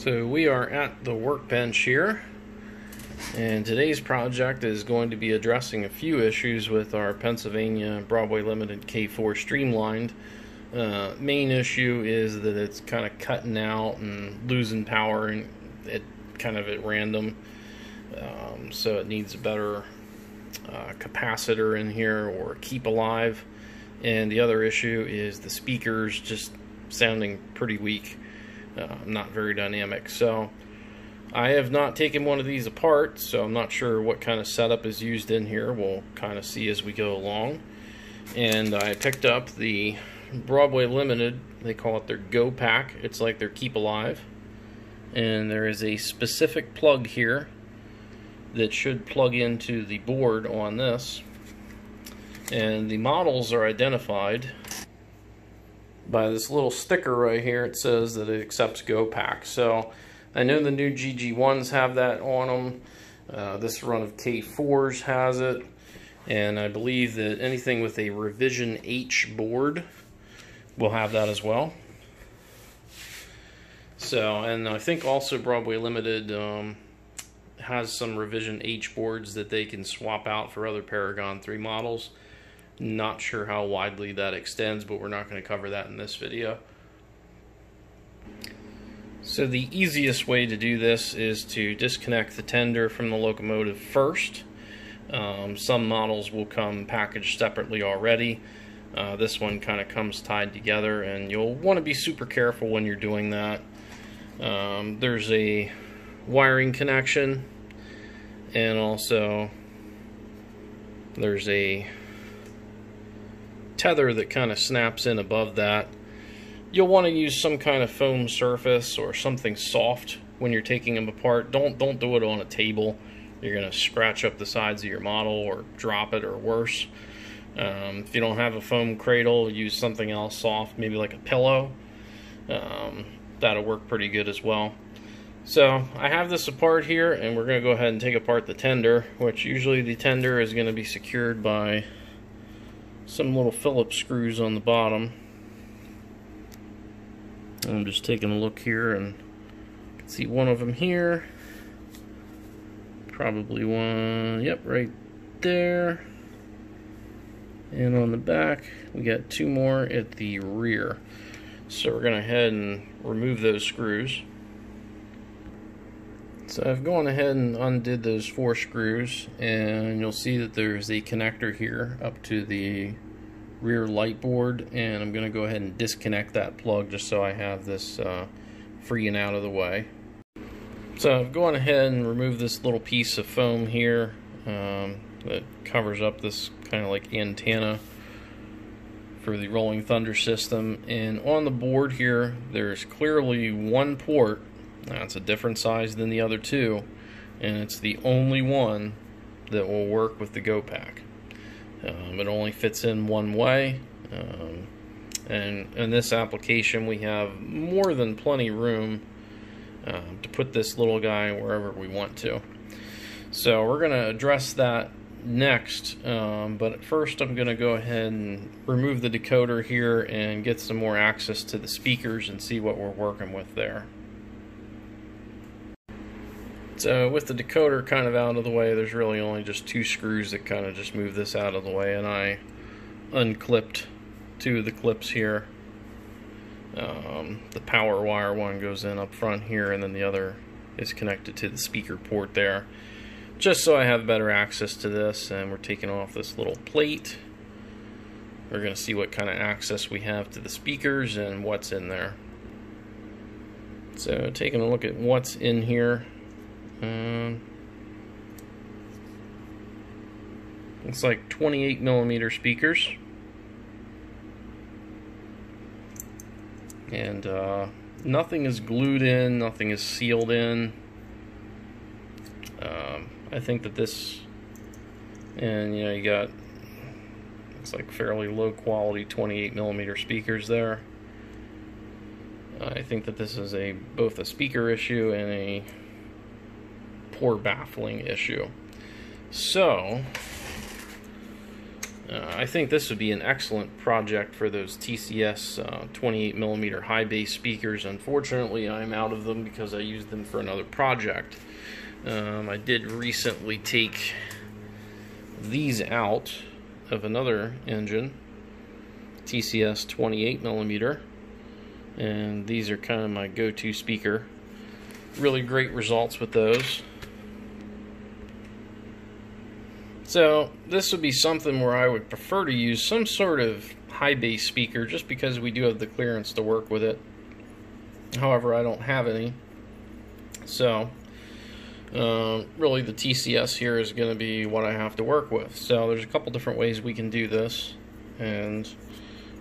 So we are at the workbench here, and today's project is going to be addressing a few issues with our Pennsylvania Broadway Limited K4 Streamlined. Main issue is that it's kind of cutting out and losing power and kind of at random, so it needs a better capacitor in here or keep alive. And the other issue is the speakers just sounding pretty weak. Not very dynamic. So I have not taken one of these apart, so I'm not sure what kind of setup is used in here. We'll kind of see as we go along. And I picked up the Broadway Limited, they call it their Go Pack. It's like their Keep Alive. And there is a specific plug here that should plug into the board on this. And the models are identified by this little sticker right here. It says that it accepts Go Pack. So I know the new GG1s have that on them. This run of K4s has it. And I believe that anything with a Revision H board will have that as well. So, and I think also Broadway Limited has some Revision H boards that they can swap out for other Paragon 3 models. Not sure how widely that extends, but we're not going to cover that in this video. So the easiest way to do this is to disconnect the tender from the Locomotive first. Some models will come packaged separately already. This one kind of comes tied together, and you'll want to be super careful when you're doing that. There's a wiring connection, and also there's a tether that kind of snaps in above that. You'll want to use some kind of foam surface or something soft when you're taking them apart. Don't do it on a table. You're going to scratch up the sides of your model or drop it, or worse. If you don't have a foam cradle, use something else soft, maybe like a pillow. That'll work pretty good as well. So I have this apart here, and we're going to go ahead and take apart the tender, which usually the tender is going to be secured by some little Phillips screws on the bottom. I'm just taking a look here, and you can see one of them here. Probably one, yep, right there. And on the back, we got two more at the rear. So we're going to head and remove those screws. So I've gone ahead and undid those 4 screws, and you'll see that there's a connector here up to the rear light board, and I'm going to go ahead and disconnect that plug just so I have this free and out of the way. So I've gone ahead and removed this little piece of foam here that covers up this kind of like antenna for the Rolling Thunder system, and on the board here there's clearly one port. That's a different size than the other two, and it's the only one that will work with the Go Pack. It only fits in one way, and in this application we have more than plenty room to put this little guy wherever we want to. So we're going to address that next, but first I'm going to go ahead and remove the decoder here and get some more access to the speakers and see what we're working with there. So with the decoder kind of out of the way, there's really only just 2 screws that kind of just move this out of the way, and I unclipped 2 of the clips here. The power wire one goes in up front here, and then the other is connected to the speaker port there, just so I have better access to this. And we're taking off this little plate. We're going to see what kind of access we have to the speakers and what's in there. So taking a look at what's in here. Looks like 28mm speakers, and nothing is glued in, nothing is sealed in. I think that this, and you know, you got, looks like fairly low quality 28mm speakers there. I think that this is both a speaker issue and a poor baffling issue. So I think this would be an excellent project for those TCS 28mm high bass speakers. Unfortunately, I'm out of them because I used them for another project. I did recently take these out of another engine, TCS 28mm, and these are kind of my go-to speaker. Really great results with those. So this would be something where I would prefer to use some sort of high bass speaker just because we do have the clearance to work with it. However, I don't have any. So really the TCS here is going to be what I have to work with. So there's a couple different ways we can do this, and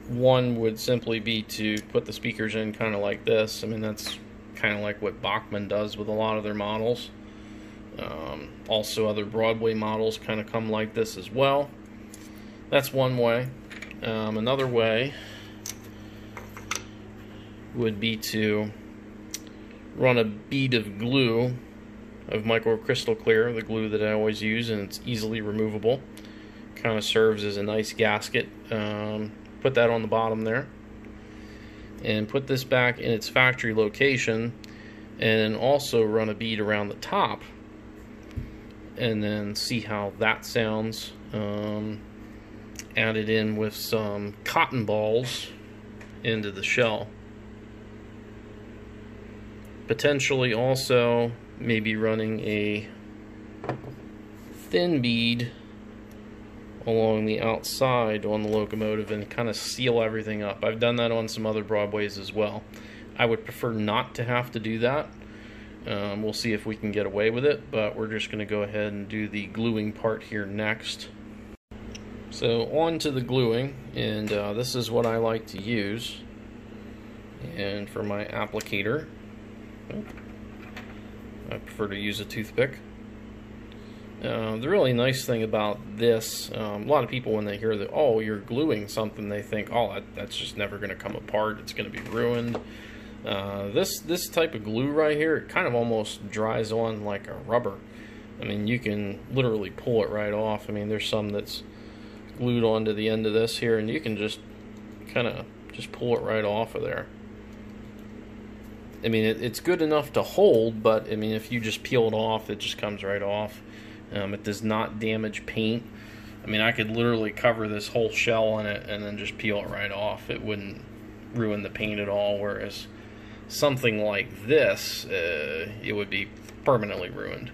one would simply be to put the speakers in kind of like this. I mean, that's kind of like what Bachman does with a lot of their models. Also other Broadway models kind of come like this as well. That's one way. Another way would be to run a bead of glue, of microcrystal clear, the glue that I always use, and it's easily removable. Kind of serves as a nice gasket. Put that on the bottom there, and put this back in its factory location, and also run a bead around the top, and then see how that sounds. Add it in with some cotton balls into the shell. Potentially also maybe running a thin bead along the outside on the Locomotive and kind of seal everything up. I've done that on some other Broadways as well. I would prefer not to have to do that. We'll see if we can get away with it, but we're just going to go ahead and do the gluing part here next. So on to the gluing, and this is what I like to use. And for my applicator, I prefer to use a toothpick. The really nice thing about this, a lot of people when they hear that, oh, you're gluing something, they think, oh, that's just never going to come apart, it's going to be ruined. This type of glue right here, it kind of almost dries on like a rubber. I mean, you can literally pull it right off. I mean, there's some that's glued onto the end of this here, and you can just kind of just pull it right off of there. I mean, it's good enough to hold, but I mean, if you just peel it off, it just comes right off. It does not damage paint. I mean, I could literally cover this whole shell in it and then just peel it right off. It wouldn't ruin the paint at all, whereas something like this, it would be permanently ruined.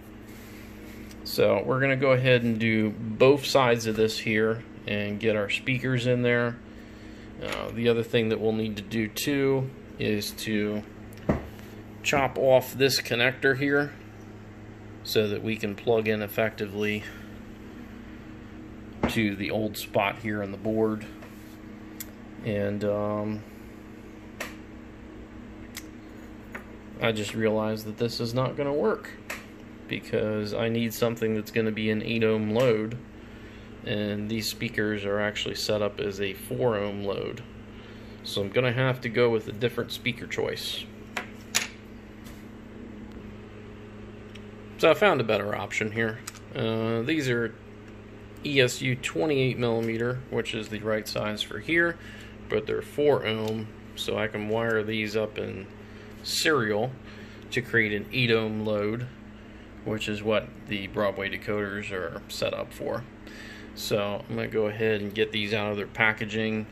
So we're going to go ahead and do both sides of this here and get our speakers in there. The other thing that we'll need to do too is to chop off this connector here so that we can plug in effectively to the old spot here on the board. And I just realized that this is not going to work because I need something that's going to be an 8 ohm load, and these speakers are actually set up as a 4 ohm load. So I'm going to have to go with a different speaker choice. So I found a better option here. These are ESU 28mm, which is the right size for here, but they're 4 ohm, so I can wire these up in serial to create an 8 ohm load, which is what the Broadway decoders are set up for. So I'm going to go ahead and get these out of their packaging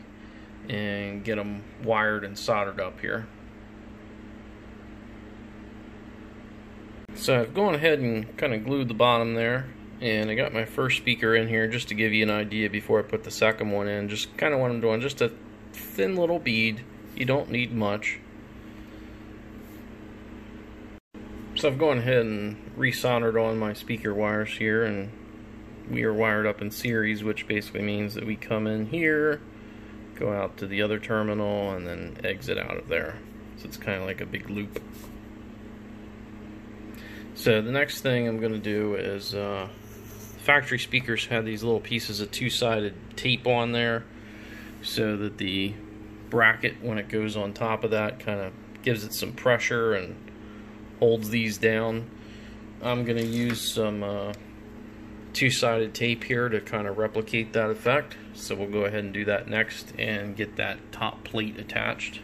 and get them wired and soldered up here. So I've gone ahead and kind of glued the bottom there, and I got my first speaker in here just to give you an idea before I put the second one in. Just kind of what I'm doing, just a thin little bead. You don't need much. So I've gone ahead and resoldered on my speaker wires here, and we are wired up in series, which basically means that we come in here, go out to the other terminal, and then exit out of there. So it's kind of like a big loop. So the next thing I'm going to do is, factory speakers have these little pieces of two-sided tape on there so that the bracket, when it goes on top of that, kind of gives it some pressure and holds these down. I'm going to use some two-sided tape here to kind of replicate that effect. So we'll go ahead and do that next and get that top plate attached.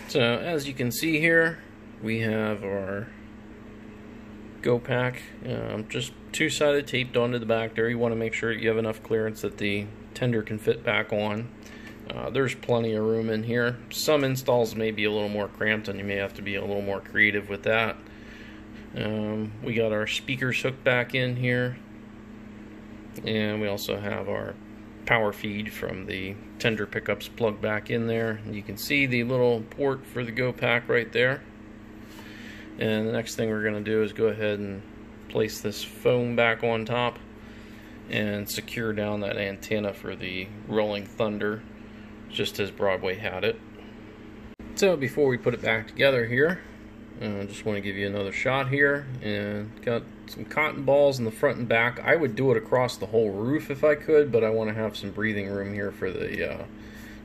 So as you can see here, we have our go pack, just two-sided taped onto the back there. You want to make sure you have enough clearance that the tender can fit back on. There's plenty of room in here. Some installs may be a little more cramped and you may have to be a little more creative with that. We got our speakers hooked back in here, and we also have our power feed from the tender pickups plugged back in there. You can see the little port for the go pack right there. And the next thing we're going to do is go ahead and place this foam back on top and secure down that antenna for the Rolling Thunder, just as Broadway had it. So before we put it back together here, I just want to give you another shot here, and got some cotton balls in the front and back. I would do it across the whole roof if I could, but I want to have some breathing room here for the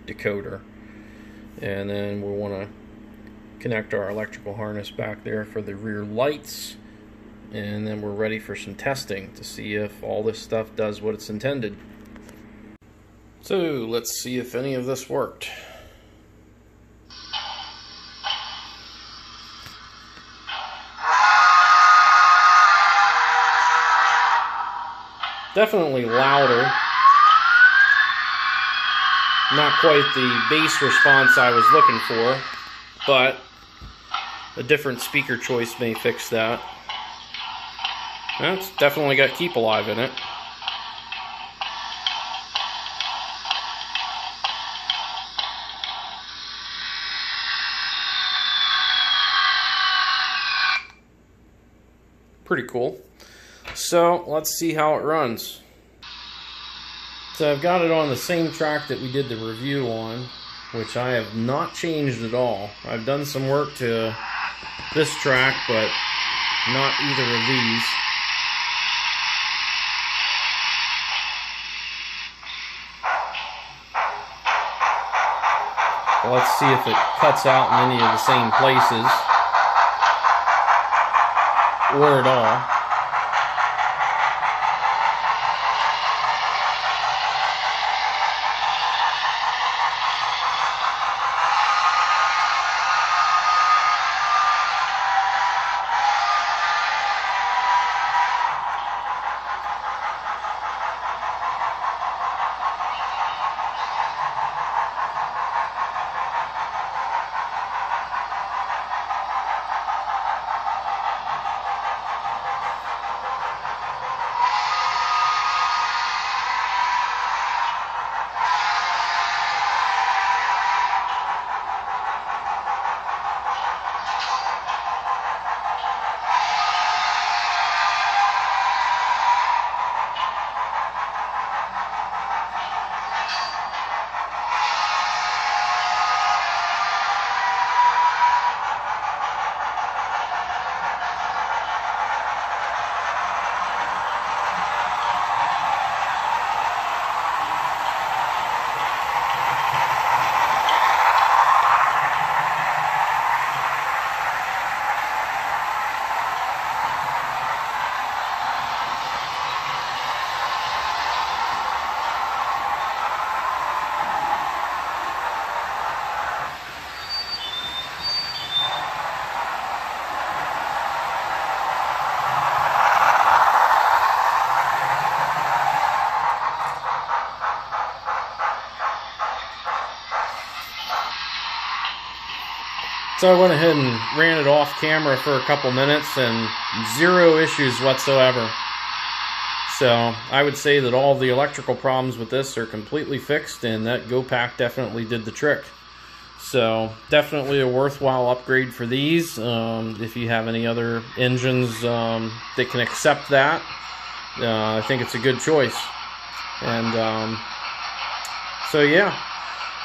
decoder. And then we'll want to connect our electrical harness back there for the rear lights, and then we're ready for some testing to see if all this stuff does what it's intended. So let's see if any of this worked. Definitely louder. Not quite the bass response I was looking for, but a different speaker choice may fix that. That's definitely got Keep Alive in it. Pretty cool. So let's see how it runs. So I've got it on the same track that we did the review on, which I have not changed at all. I've done some work to this track, but not either of these. Let's see if it cuts out in any of the same places, or at all. So I went ahead and ran it off camera for a couple minutes and zero issues whatsoever. So I would say that all the electrical problems with this are completely fixed, and that Go Pack definitely did the trick. So definitely a worthwhile upgrade for these. If you have any other engines that can accept that, I think it's a good choice. And so yeah.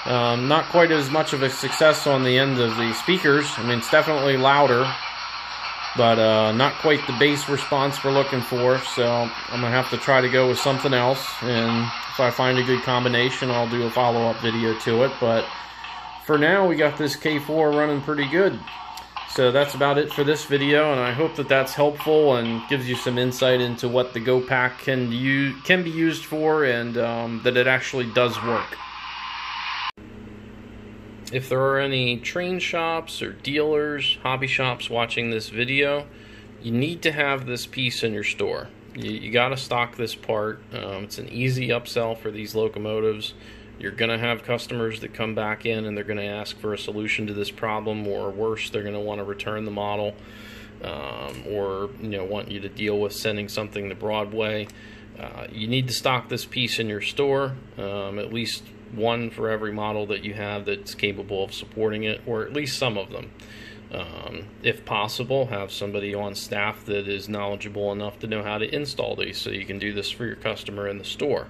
Not quite as much of a success on the end of the speakers. I mean, it's definitely louder, but not quite the bass response we're looking for. So I'm going to have to try to go with something else. And if I find a good combination, I'll do a follow-up video to it. But for now, we got this K4 running pretty good. So that's about it for this video, and I hope that that's helpful and gives you some insight into what the Go Pack can be used for, and that it actually does work. If there are any train shops or dealers, hobby shops watching this video, you need to have this piece in your store. You got to stock this part. It's an easy upsell for these locomotives. You're going to have customers that come back in and they're going to ask for a solution to this problem, or worse, they're going to want to return the model, or want you to deal with sending something to Broadway. You need to stock this piece in your store, at least one for every model that you have that's capable of supporting it, or at least some of them. If possible, have somebody on staff that is knowledgeable enough to know how to install these, so you can do this for your customer in the store.